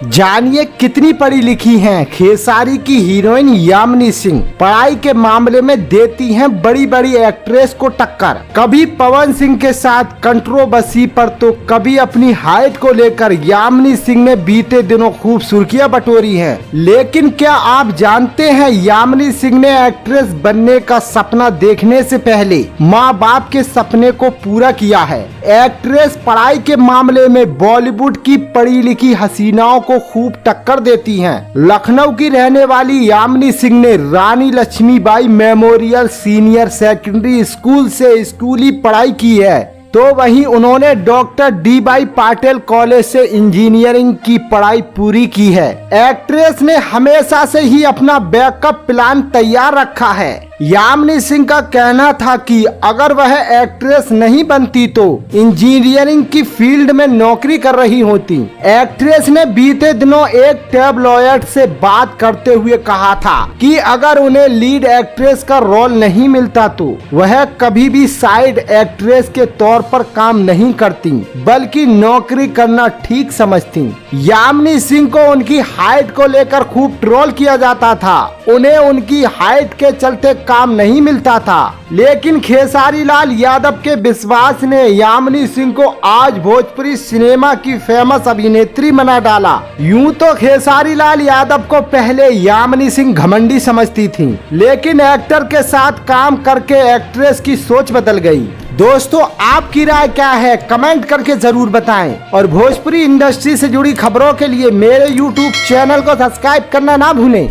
जानिए कितनी पढ़ी लिखी हैं खेसारी की हीरोइन यामिनी सिंह। पढ़ाई के मामले में देती हैं बड़ी बड़ी एक्ट्रेस को टक्कर। कभी पवन सिंह के साथ कंट्रोवर्सी पर तो कभी अपनी हाइट को लेकर यामिनी सिंह ने बीते दिनों खूब सुर्खियां बटोरी हैं। लेकिन क्या आप जानते हैं यामिनी सिंह ने एक्ट्रेस बनने का सपना देखने से पहले माँ बाप के सपने को पूरा किया है। एक्ट्रेस पढ़ाई के मामले में बॉलीवुड की पढ़ी लिखी हसीनाओं को खूब टक्कर देती हैं। लखनऊ की रहने वाली यामिनी सिंह ने Rani Lakshmibai memorial senior secondary school से स्कूली पढ़ाई की है, तो वहीं उन्होंने डॉक्टर डी.वाई. पाटिल कॉलेज से इंजीनियरिंग की पढ़ाई पूरी की है। एक्ट्रेस ने हमेशा से ही अपना बैकअप प्लान तैयार रखा है। यामिनी सिंह का कहना था कि अगर वह एक्ट्रेस नहीं बनती तो इंजीनियरिंग की फील्ड में नौकरी कर रही होती। एक्ट्रेस ने बीते दिनों एक टैबलॉयड से बात करते हुए कहा था कि अगर उन्हें लीड एक्ट्रेस का रोल नहीं मिलता तो वह कभी भी साइड एक्ट्रेस के तौर पर काम नहीं करती, बल्कि नौकरी करना ठीक समझती। यामिनी सिंह को उनकी हाइट को लेकर खूब ट्रोल किया जाता था। उन्हें उनकी हाइट के चलते काम नहीं मिलता था, लेकिन खेसारी लाल यादव के विश्वास ने यामिनी सिंह को आज भोजपुरी सिनेमा की फेमस अभिनेत्री बना डाला। यूं तो खेसारी लाल यादव को पहले यामिनी सिंह घमंडी समझती थी, लेकिन एक्टर के साथ काम करके एक्ट्रेस की सोच बदल गई। दोस्तों, आपकी राय क्या है? कमेंट करके जरूर बताएं और भोजपुरी इंडस्ट्री से जुड़ी खबरों के लिए मेरे YouTube चैनल को सब्सक्राइब करना ना भूलें।